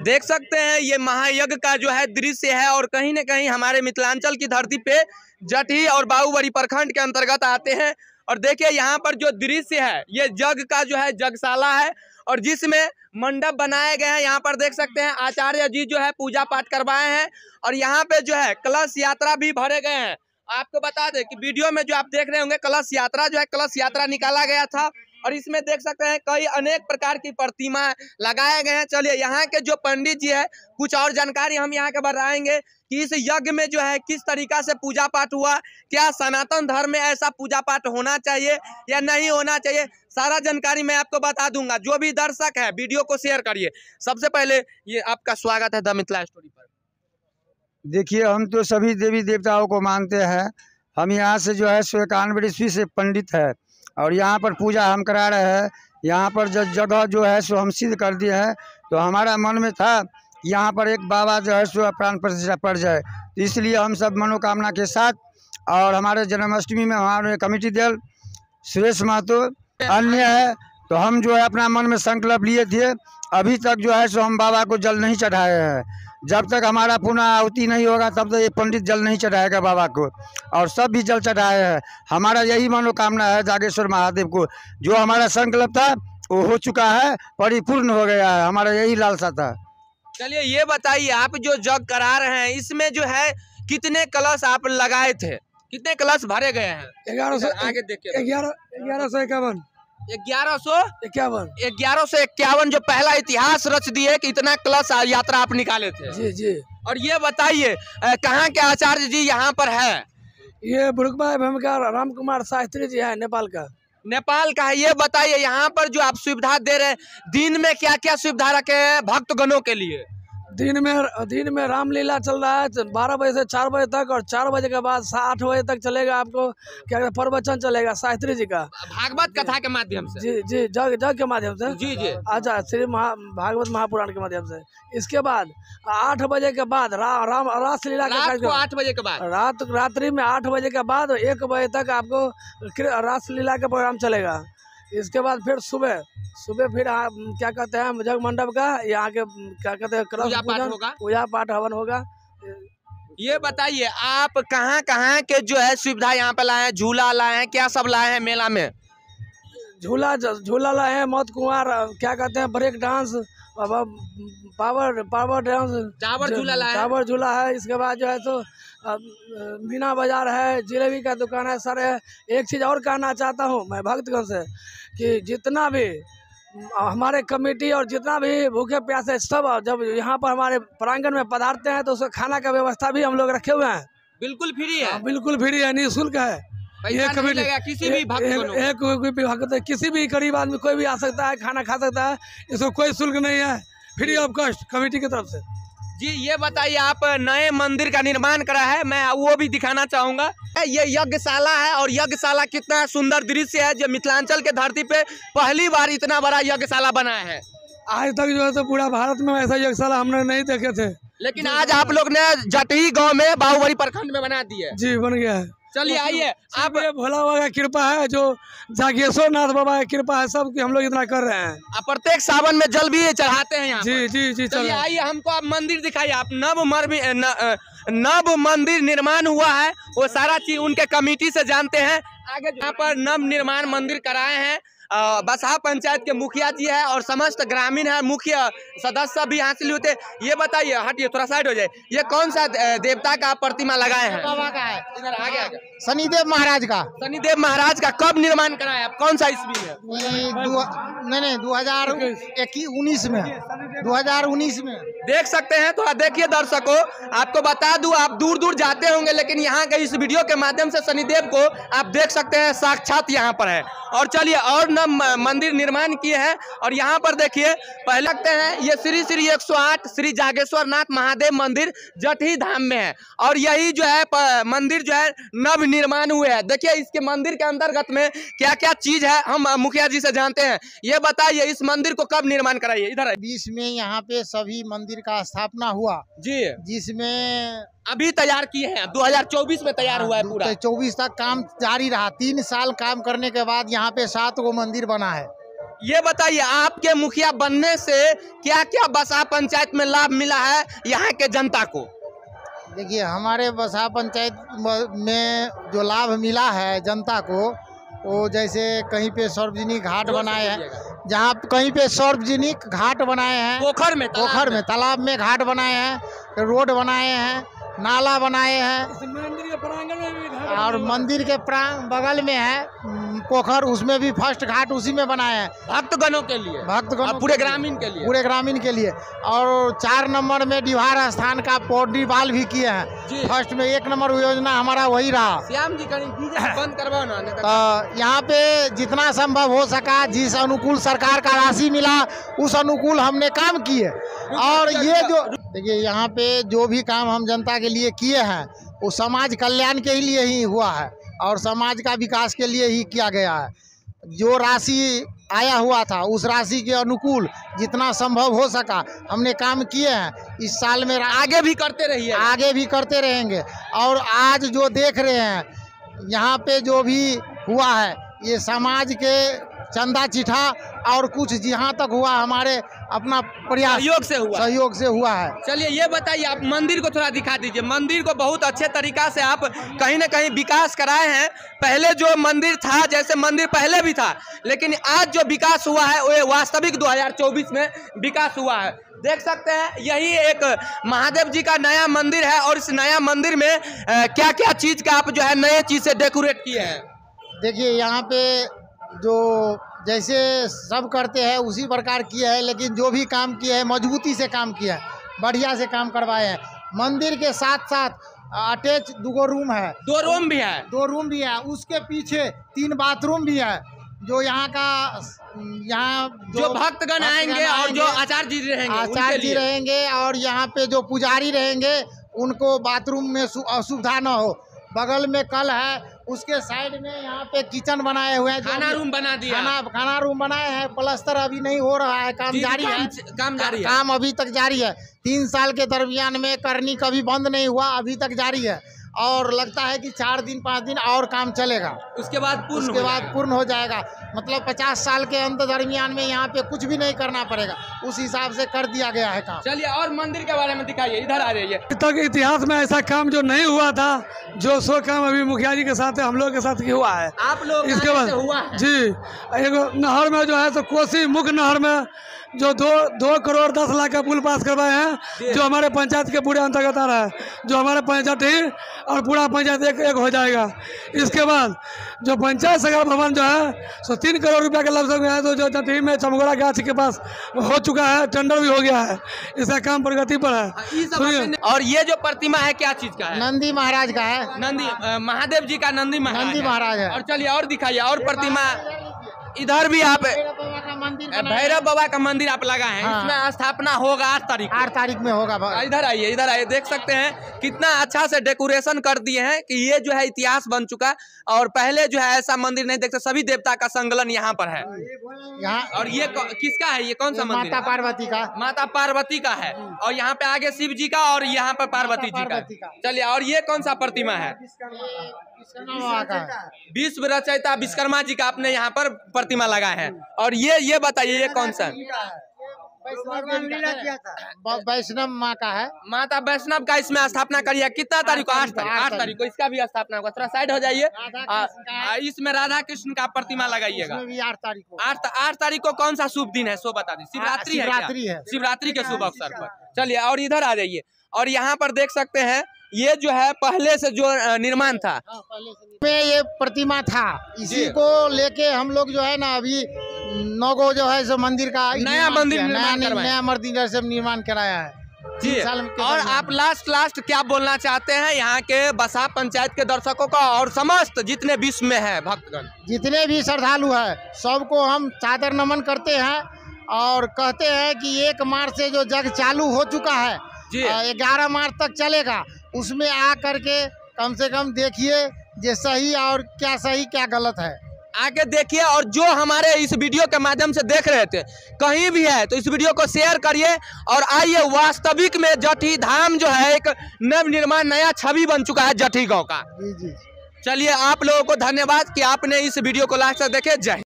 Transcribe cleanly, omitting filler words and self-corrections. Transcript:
देख सकते हैं ये महायज्ञ का जो है दृश्य है और कहीं न कहीं हमारे मिथिलांचल की धरती पे जटही और बाहुबली प्रखंड के अंतर्गत आते हैं। और देखिए यहाँ पर जो दृश्य है ये जग का जो है जगशाला है और जिसमें मंडप बनाए गए हैं। यहाँ पर देख सकते हैं आचार्य जी जो है पूजा पाठ करवाए हैं और यहाँ पे जो है कलश यात्रा भी भरे गए हैं। आपको बता दें कि वीडियो में जो आप देख रहे होंगे कलश यात्रा जो है कलश यात्रा निकाला गया था और इसमें देख सकते हैं कई अनेक प्रकार की प्रतिमा लगाए गए हैं। चलिए यहाँ के जो पंडित जी है कुछ और जानकारी हम यहाँ के बताएंगे कि इस यज्ञ में जो है किस तरीका से पूजा पाठ हुआ, क्या सनातन धर्म में ऐसा पूजा पाठ होना चाहिए या नहीं होना चाहिए, सारा जानकारी मैं आपको बता दूंगा। जो भी दर्शक है वीडियो को शेयर करिए। सबसे पहले ये आपका स्वागत है द मिथिला स्टोरी पर। देखिए हम तो सभी देवी देवताओं को मानते हैं। हम यहाँ से जो है 91 ईस्वी से पंडित है और यहाँ पर पूजा हम करा रहे हैं। यहाँ पर जगह जो है सो हम सिद्ध कर दिए हैं। तो हमारा मन में था यहाँ पर एक बाबा जो है सो प्राण प्रतिष्ठा पड़ जाए, तो इसलिए हम सब मनोकामना के साथ और हमारे जन्माष्टमी में हमारे कमेटी दल सुरेश महतो अन्य है, तो हम जो है अपना मन में संकल्प लिए थे। अभी तक जो है सो हम बाबा को जल नहीं चढ़ाए हैं। जब तक हमारा पुनः आहुति नहीं होगा तब तक ये पंडित जल नहीं चढ़ाएगा बाबा को, और सब भी जल चढ़ाए हैं। हमारा यही मनोकामना है जागेश्वर महादेव को, जो हमारा संकल्प था वो हो चुका है, परिपूर्ण हो गया है। हमारा यही लालसा था। चलिए ये बताइए आप जो जग करा रहे हैं इसमें जो है कितने कलश आप लगाए थे, कितने कलश भरे गए हैं? 1100 आगे देखिए 1151 1151 जो पहला इतिहास रच दिए कि इतना कलश यात्रा आप निकाले थे। जी जी। और ये बताइए कहाँ के आचार्य जी यहाँ पर है? ये बुरुकबाई भूमिका राम कुमार शास्त्री जी है, नेपाल का है। ये बताइए यहाँ पर जो आप सुविधा दे रहे हैं दिन में क्या क्या सुविधा रखे हैं भक्तगणों के लिए? दिन में रामलीला चल रहा है 12 बजे से 4 बजे तक, और 4 बजे के बाद 8 बजे तक चलेगा आपको क्या कहते हैं प्रवचन चलेगा शास्त्री जी का भागवत कथा के माध्यम से। जी जी जग के माध्यम से। जी जी। अच्छा श्री भागवत महापुराण के माध्यम से। इसके बाद 8 बजे के बाद राम रासलीला रात 8 बजे के बाद रात्रि में 8 बजे के बाद 1 बजे तक आपको रासलीला का प्रोग्राम चलेगा। इसके बाद फिर सुबह फिर क्या कहते हैं जग मंडप का यहाँ के क्या कहते हैं पूजा पाठ हवन होगा। ये बताइए आप कहाँ कहाँ के जो है सुविधा यहाँ पे लाए हैं? झूला लाए हैं, क्या सब लाए हैं मेला में? झूला लाए हैं, मौत कुंवर, क्या कहते हैं break dance, power dance, tower झूला है। इसके बाद जो है तो मीना बाजार है, जिलेबी का दुकान है। सर एक चीज़ और कहना चाहता हूँ मैं भक्तगण से कि जितना भी हमारे कमेटी और जितना भी भूखे प्यासे सब जब यहाँ पर हमारे प्रांगण में पधारते हैं तो उसका खाना का व्यवस्था भी हम लोग रखे हुए हैं। बिल्कुल फ्री है? बिल्कुल फ्री है, निःशुल्क है। ये कमेटी किसी भी भक्त किसी भी गरीब आदमी कोई भी आ सकता है, खाना खा सकता है, इसको कोई शुल्क नहीं है, फ्री ऑफ कॉस्ट कमेटी की तरफ से। जी ये बताइए आप नए मंदिर का निर्माण करा है, मैं वो भी दिखाना चाहूंगा। ये यज्ञशाला है और यज्ञशाला कितना सुंदर दृश्य है जो मिथिलांचल के धरती पे पहली बार इतना बड़ा यज्ञशाला बना है। आज तक जो है तो पूरा भारत में ऐसा यज्ञशाला हमने नहीं देखे थे, लेकिन आज आप लोग ने जटही गांव में बाहुबली प्रखंड में बना दिया है। जी बन गया है। चलिए आइए आप भोला बाबा का कृपा है, जो जागेश्वर नाथ बाबा की कृपा है, सब हम लोग इतना कर रहे हैं। प्रत्येक सावन में जल भी चढ़ाते हैं यहाँ। जी जी जी। चलिए आइए हमको आप मंदिर दिखाइए। आप नव मंदिर निर्माण हुआ है वो सारा चीज उनके कमेटी से जानते हैं। आगे यहाँ पर नव निर्माण मंदिर कराए हैं बसहा पंचायत के मुखिया जी है और समस्त ग्रामीण है मुख्य सदस्य भी हासिल होते। ये बताइए, हटिए थोड़ा साइड हो जाए, ये कौन सा देवता का प्रतिमा लगाए हैं? बाबा का है। इधर आगे शनिदेव महाराज का। शनिदेव महाराज का कब निर्माण कराया आप, कौन सा ईस्वी में? नहीं 2019 में 2019 में। देख सकते हैं, थोड़ा देखिए दर्शकों, आपको बता दूं आप दूर दूर जाते होंगे लेकिन यहाँ के इस वीडियो के माध्यम से शनिदेव को आप देख सकते हैं साक्षात यहाँ पर है। और चलिए और न मंदिर निर्माण किए हैं और यहाँ पर देखिए पहले लगते हैं ये श्री 108 श्री जागेश्वर नाथ महादेव मंदिर जटही धाम में है और यही जो है मंदिर जो है नव निर्माण हुए हैं। देखिए इसके मंदिर के अंतर्गत में क्या क्या चीज है हम मुखिया जी से जानते हैं। ये बताइए इस मंदिर को कब निर्माण कराइए? इधर 20 में यहाँ पे सभी मंदिर का स्थापना हुआ जी, जिसमें अभी तैयार किए हैं 2024 में तैयार हुआ है पूरा। 24 तक काम जारी रहा। 3 साल काम करने के बाद यहाँ पे 7 गो मंदिर बना है। ये बताइए आपके मुखिया बनने से क्या क्या बसा पंचायत में लाभ मिला है यहाँ के जनता को? देखिए, हमारे बसा पंचायत में जो लाभ मिला है जनता को, वो जैसे कहीं पे सार्वजनिक घाट बनाए हैं, जहाँ कहीं पे सार्वजनिक घाट बनाए हैं, पोखर में तालाब में घाट बनाए हैं, रोड बनाए हैं, नाला बनाए हैं, मंदिर के प्रांगण में भी घाट और मंदिर के बगल में है पोखर, उसमें भी फर्स्ट घाट उसी में बनाए हैं भक्तगणों के लिए, भक्तगण पूरे ग्रामीण के लिए, पूरे ग्रामीण के लिए। और 4 नंबर में डिवार स्थान का पौडी बाल भी किए हैं। फर्स्ट में 1 नंबर योजना हमारा वही रहा। श्याम जी कहीं डीजे बंद करवाओ ना। तो यहाँ पे जितना संभव हो सका, जिस अनुकूल सरकार का राशि मिला उस अनुकूल हमने काम किए। और ये जो देखिए, यहाँ पे जो भी काम हम जनता के लिए किए हैं वो समाज कल्याण के लिए ही हुआ है और समाज का विकास के लिए ही किया गया है। जो राशि आया हुआ था उस राशि के अनुकूल जितना संभव हो सका हमने काम किए हैं। इस साल में आगे भी करते रहिए, आगे भी करते रहेंगे। और आज जो देख रहे हैं यहाँ पे जो भी हुआ है, ये समाज के चंदा चिठा और कुछ जहाँ तक हुआ हमारे अपना प्रयास सहयोग से हुआ है। चलिए ये बताइए, आप मंदिर को थोड़ा दिखा दीजिए। मंदिर को बहुत अच्छे तरीका से आप कहीं ना कहीं विकास कराए हैं। पहले जो मंदिर था, जैसे मंदिर पहले भी था, लेकिन आज जो विकास हुआ है वो वास्तविक 2024 में विकास हुआ है। देख सकते हैं यही एक महादेव जी का नया मंदिर है और इस नया मंदिर में क्या क्या चीज का आप जो है नए चीज से डेकोरेट किए हैं। देखिए, यहाँ पे जो जैसे सब करते हैं उसी प्रकार किया है, लेकिन जो भी काम किया है मजबूती से काम किया है, बढ़िया से काम करवाए हैं। मंदिर के साथ साथ अटैच 2 रूम है, 2 रूम भी है, 2 रूम भी है। उसके पीछे 3 बाथरूम भी है। जो यहाँ का जो भक्तगण आएंगे और जो आचार्य जी रहेंगे और यहाँ पे जो पुजारी रहेंगे उनको बाथरूम में असुविधा न हो। बगल में कल है, उसके साइड में यहाँ पे किचन बनाए हुए हैं, खाना रूम बना दिया, खाना रूम बनाए हैं। प्लास्टर अभी नहीं हो रहा है, काम जारी है, काम अभी तक जारी है। 3 साल के दरमियान में करनी कभी बंद नहीं हुआ, अभी तक जारी है। और लगता है कि 4 दिन 5 दिन और काम चलेगा, उसके बाद पूर्ण हो जाएगा। मतलब 50 साल के अंत दरमियान में यहाँ पे कुछ भी नहीं करना पड़ेगा, उस हिसाब से कर दिया गया है काम। चलिए और मंदिर के बारे में दिखाइए, इधर आ जाइए। तक इतिहास में ऐसा काम जो नहीं हुआ था, जो सो काम अभी मुखिया जी के साथ हम लोग के साथ हुआ है। आप लोग इसके बाद हुआ है? जी, एक नहर में जो है तो कोसी मुख्य नहर में जो 2 करोड़ 10 लाख का पुल पास करवाए हैं, जो हमारे पंचायत के पूरे अंतर्गत आ रहा है, जो हमारे पंचायत ही और पूरा पंचायत एक हो जाएगा। इसके बाद जो पंचायत सगर भवन जो है सो 3 करोड़ रुपया के लमसम है, तो जो जटी में चमगोड़ा गाछ के पास हो चुका है, टेंडर भी हो गया है, इसका काम प्रगति पर है। और ये जो प्रतिमा है क्या चीज का है? नंदी महाराज का है। नंदी महादेव जी का नंदी महाराज है। और चलिए और दिखाइए और प्रतिमा। इधर भी आप भैरव बाबा का मंदिर आप लगा है। हाँ। इसमें स्थापना होगा 8 तारीख में होगा। इधर आइए, देख सकते हैं कितना अच्छा से डेकोरेशन कर दिए हैं कि ये जो है इतिहास बन चुका। और पहले जो है ऐसा मंदिर नहीं देखते, सभी देवता का संकलन यहाँ पर है। यहाँ और ये किसका है? ये कौन सा मंदिर? माता पार्वती का। माता पार्वती का है और यहाँ पे आगे शिव जी का और यहाँ पर पार्वती जी का। चलिए और ये कौन सा प्रतिमा है? विश्व रचयिता विश्वकर्मा जी का आपने यहाँ पर प्रतिमा लगाए हैं। और ये बताइए ये कौन सा? वैष्णव माँ का है। माता वैष्णव का इसमें स्थापना करिए। कितना तारीख को? 8 तारीख को इसका भी स्थापना होगा। थोड़ा साइड हो जाइए। इसमें राधा कृष्ण का प्रतिमा लगाइएगा। 8 तारीख को कौन सा शुभ दिन है सो बता दी। शिवरात्रि है। शिवरात्रि के शुभ अवसर पर चलिए और इधर आ जाइए। और यहाँ पर देख सकते हैं ये जो है पहले से जो निर्माण था, में ये प्रतिमा था, इसी को लेके हम लोग जो है ना अभी 9 गो जो है सो मंदिर का नया मंदिर से निर्माण कराया है जी। और आप लास्ट क्या बोलना चाहते हैं यहाँ के बसा पंचायत के दर्शकों को और समस्त जितने विश्व में है भक्तगण, जितने भी श्रद्धालु है, सबको हम सादर नमन करते हैं और कहते हैं कि 1 मार्च से जो जग चालू हो चुका है 11 मार्च तक चलेगा, उसमें आ करके कम से कम देखिए जे सही और क्या सही क्या गलत है, आके देखिए। और जो हमारे इस वीडियो के माध्यम से देख रहे थे कहीं भी है तो इस वीडियो को शेयर करिए और आइए। वास्तविक में जटी धाम जो है एक नव निर्माण नया छवि बन चुका है जटी गांव का। जी। चलिए आप लोगों को धन्यवाद कि आपने इस वीडियो को लास्ट तक देखे। जय।